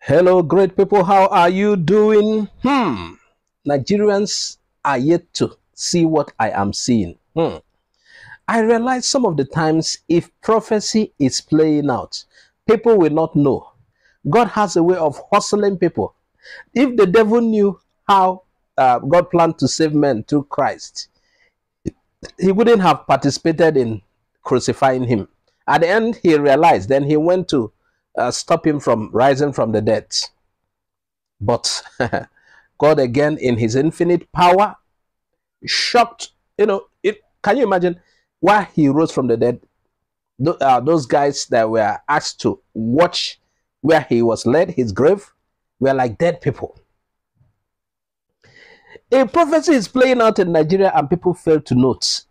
Hello, great people. How are you doing? Nigerians are yet to see what I am seeing. I realize some of the times if prophecy is playing out, people will not know. God has a way of hustling people. If the devil knew how God planned to save men through Christ, he wouldn't have participated in crucifying him. At the end, he realized, then he went to stop him from rising from the dead. But God, again, in his infinite power, shocked, can you imagine why he rose from the dead? Those guys that were asked to watch where he was laid, his grave, were like dead people. A prophecy is playing out in Nigeria and people fail to note.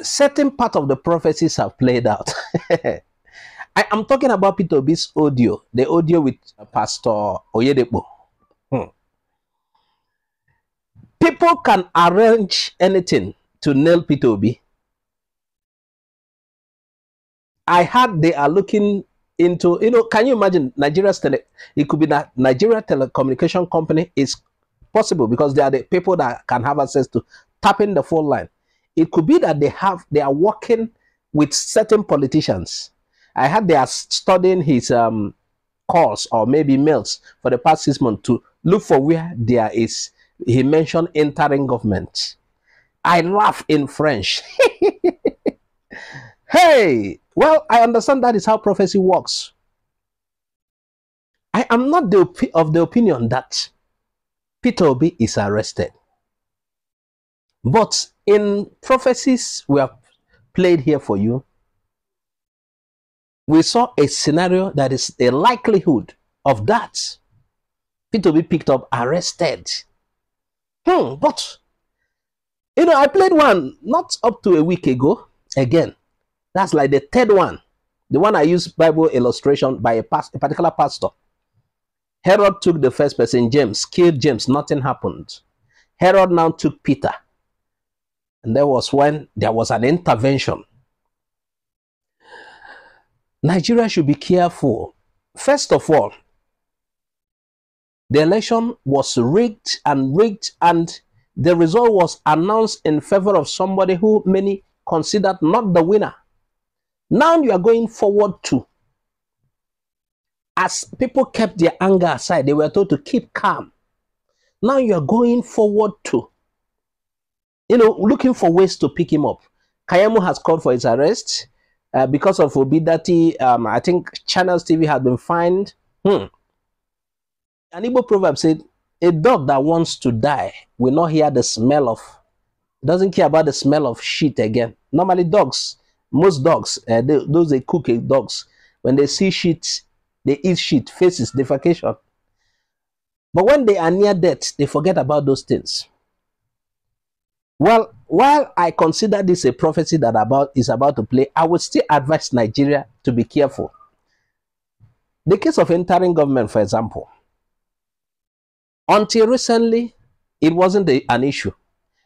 Certain part of the prophecies have played out. I am talking about Peter Obi's audio, the audio with Pastor Oyedepo. People can arrange anything to nail Peter Obi. I heard they are looking into, can you imagine it could be that Nigeria Telecommunication Company is possible because they are the people that can have access to tapping the phone line. It could be that they are working with certain politicians. I heard they are studying his calls or maybe mails for the past 6 months to look for where there is, he mentioned interim government. I laugh in French. Hey, well, I understand that is how prophecy works. I am not of the opinion that Peter Obi is arrested. But in prophecies we have played here for you, we saw a scenario that is a likelihood of that. Peter Obi picked up, arrested. But, I played one not up to a week ago. Again, that's like the third one. The one I used Bible illustration by a particular pastor. Herod took the first person, James, killed James, nothing happened. Herod now took Peter. And there was when there was an intervention. Nigeria should be careful. First of all, the election was rigged, and the result was announced in favor of somebody who many considered not the winner. Now you are going forward to, as people kept their anger aside, they were told to keep calm. Now you are going forward to, looking for ways to pick him up. Kayamo has called for his arrest because of Obidati. I think Channels TV had been fined. An Igbo proverb said, a dog that wants to die will not hear the smell of, doesn't care about the smell of shit again. Normally dogs, most dogs, those they cook dogs, when they see shit, they eat shit, faces, defecation. But when they are near death, they forget about those things. Well, while I consider this a prophecy that is about to play, I would still advise Nigeria to be careful. The case of interim government, for example, until recently, it wasn't an issue.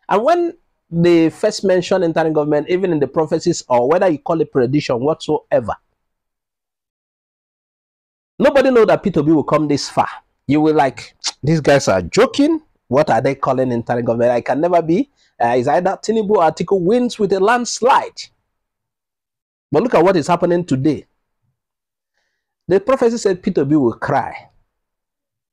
And when they first mentioned interim government, even in the prophecies or whether you call it prediction whatsoever, nobody know that Peter Obi will come this far. You will like, these guys are joking. What are they calling interim government? I can never be. It's either Tinubu or Atiku wins with a landslide. But look at what is happening today. The prophecy said Peter Obi will cry.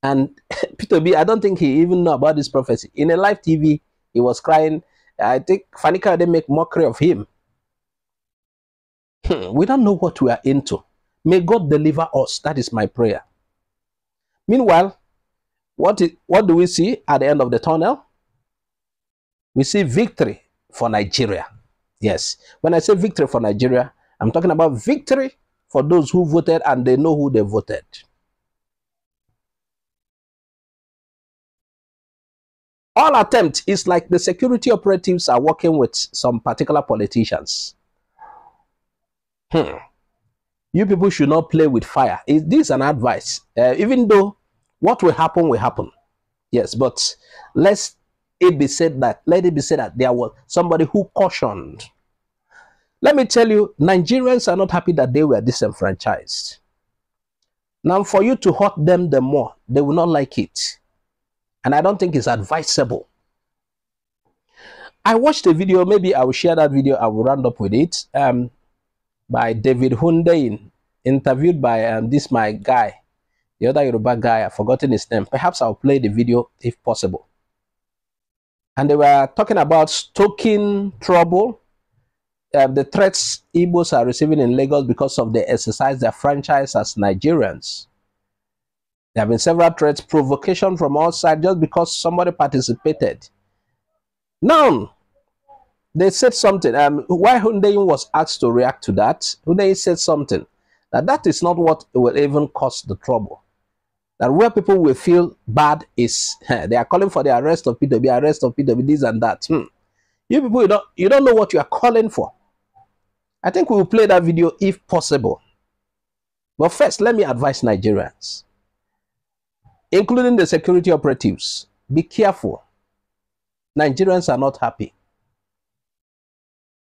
And Peter Obi, I don't think he even know about this prophecy. In a live TV, he was crying. I think Fanika, they make mockery of him. We don't know what we are into. May God deliver us. That is my prayer. Meanwhile, what do we see at the end of the tunnel? We see victory for Nigeria. Yes. When I say victory for Nigeria, I'm talking about victory for those who voted and they know who they voted. All attempt is like the security operatives are working with some particular politicians. You people should not play with fire. This is an advice. Even though what will happen will happen. Yes, but let it be said that there was somebody who cautioned. Let me tell you, Nigerians are not happy that they were disenfranchised. Now, for you to hurt them the more, they will not like it. And I don't think it's advisable. I watched a video, maybe I will share that video, I will round up with it, by David Hundeyin, interviewed by this my guy, the other Yoruba guy, I've forgotten his name. Perhaps I'll play the video if possible. And they were talking about stoking trouble, the threats Igbos are receiving in Lagos because of the exercise their franchise as Nigerians. There have been several threats, provocation from all sides just because somebody participated. Now, they said something. Why Hundeyin was asked to react to that, Hundeyin said something, that is not what will even cause the trouble. That where people will feel bad is they are calling for the arrest of P2B, this and that. You people, you don't know what you are calling for. I think we will play that video if possible. But first, let me advise Nigerians, including the security operatives, be careful. Nigerians are not happy.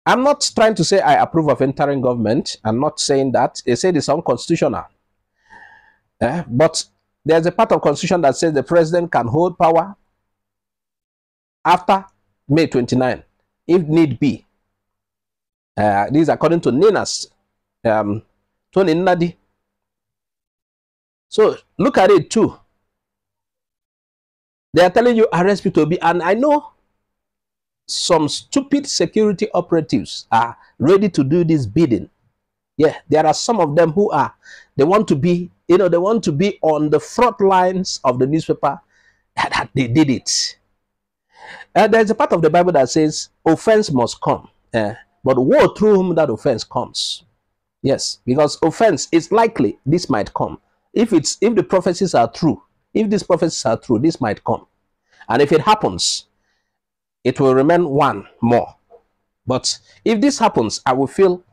I'm not trying to say I approve of entering government. I'm not saying that. They say it's unconstitutional. But there's a part of constitution that says the president can hold power after May 29, if need be. This is according to NINAS, Tony Nnadi. So look at it too. They are telling you arrest P2B, and I know some stupid security operatives are ready to do this bidding. Yeah, there are some of them who are, they want to be, they want to be on the front lines of the newspaper that they did it. There's a part of the Bible that says offense must come, but woe through whom that offense comes. Yes, because offense is likely this might come. If the prophecies are true, if these prophecies are true, this might come. And if it happens, it will remain one more. But if this happens, I will feel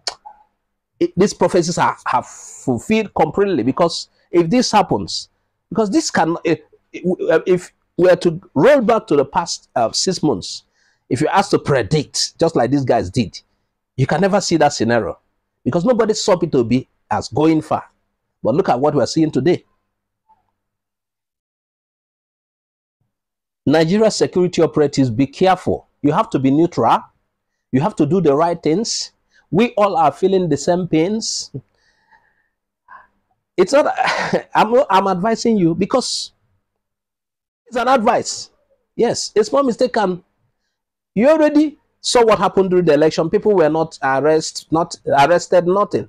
these prophecies have fulfilled completely. Because if this happens, because this can, if we are to roll back to the past 6 months, if you ask to predict, just like these guys did, you can never see that scenario. Because nobody saw P2B as going far. But look at what we're seeing today. Nigeria security operatives, be careful. You have to be neutral. You have to do the right things. We all are feeling the same pains. It's not, I'm advising you because it's an advice. Yes, a small mistake can, you already saw what happened during the election. People were not arrested, nothing.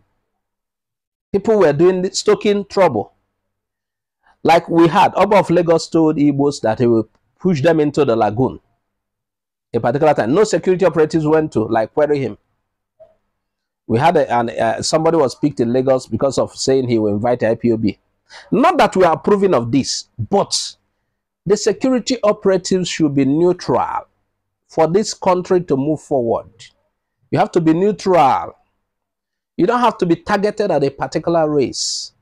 People were doing stoking trouble. Like we had, Oba of Lagos told Igbos that he will push them into the lagoon. A particular time, no security operatives went to query him. We had somebody was picked in Lagos because of saying he will invite IPOB. Not that we are approving of this, but the security operatives should be neutral for this country to move forward. You have to be neutral. You don't have to be targeted at a particular race.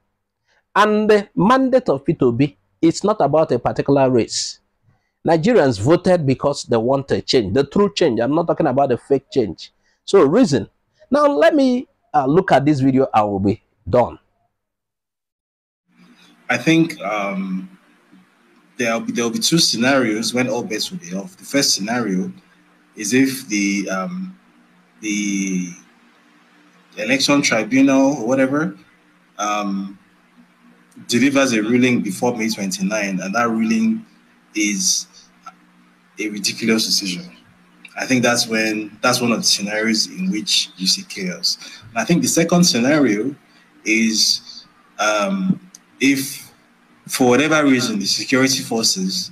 And the mandate of P2B is not about a particular race. Nigerians voted because they want a change, the true change. I'm not talking about the fake change. So reason. Now let me look at this video. I will be done. I think there'll be two scenarios when all bets will be off. The first scenario is if the election tribunal or whatever delivers a ruling before May 29, and that ruling is a ridiculous decision. I think that's one of the scenarios in which you see chaos. And I think the second scenario is if, for whatever reason, the security forces,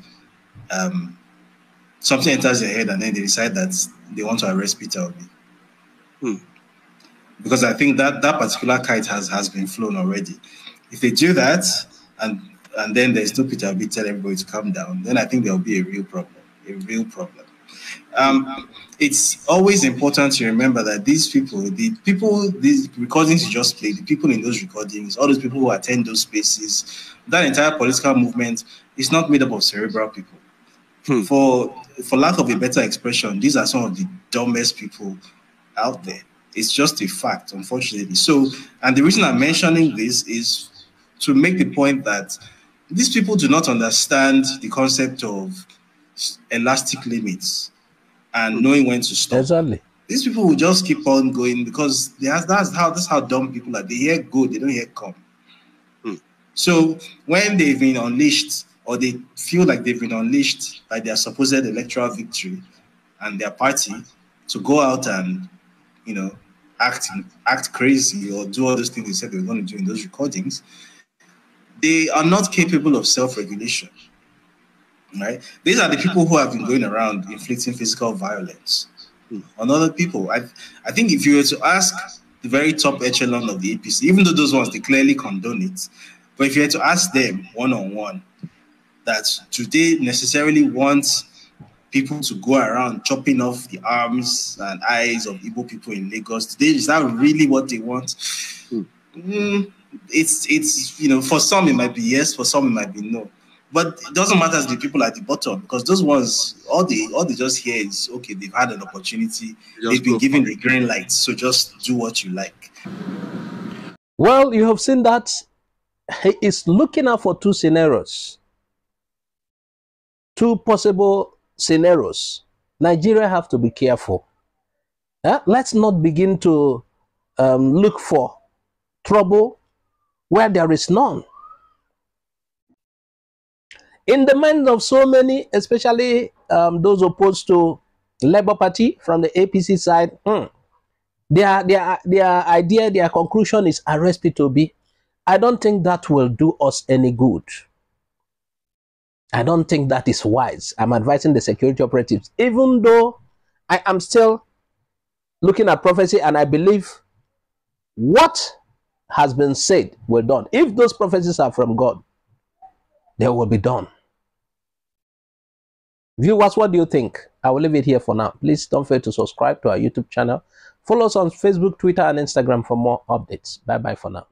something enters their head and then they decide that they want to arrest Peter Obi. Because I think that particular kite has been flown already. If they do that and then there's no Peter Obi tell everybody to calm down, then I think there'll be a real problem. It's always important to remember that these recordings you just played, the people in those recordings, all those people who attend those spaces, that entire political movement is not made up of cerebral people. For lack of a better expression, these are some of the dumbest people out there. It's just a fact, unfortunately. So, and the reason I'm mentioning this is to make the point that these people do not understand the concept of elastic limits and knowing when to stop. Exactly. These people will just keep on going because that's how dumb people are. They hear go, they don't hear come. So when they've been unleashed, or they feel like they've been unleashed by their supposed electoral victory and their party to go out and, you know, act crazy or do all those things they said they were going to do in those recordings, they are not capable of self-regulation. Right? These are the people who have been going around inflicting physical violence on other people. I think if you were to ask the very top echelon of the APC, even though those ones, they clearly condone it, but if you had to ask them one-on-one that do they necessarily want people to go around chopping off the arms and eyes of Igbo people in Lagos, is that really what they want? It's you know, for some it might be yes, for some it might be no. But it doesn't matter as the people at the bottom, because those ones, all they just hear is, okay, they've had an opportunity, they've been given the green light, so just do what you like. Well, you have seen that he is looking out for two scenarios, two possible scenarios. Nigeria have to be careful. Let's not begin to look for trouble where there is none. In the minds of so many, especially those opposed to Labour Party from the APC side, their idea, their conclusion is arrest P2B. I don't think that will do us any good. I don't think that is wise. I'm advising the security operatives, even though I am still looking at prophecy and I believe what has been said will be done. If those prophecies are from God, they will be done. Viewers, what do you think? I will leave it here for now. Please don't forget to subscribe to our YouTube channel. Follow us on Facebook, Twitter, and Instagram for more updates. Bye-bye for now.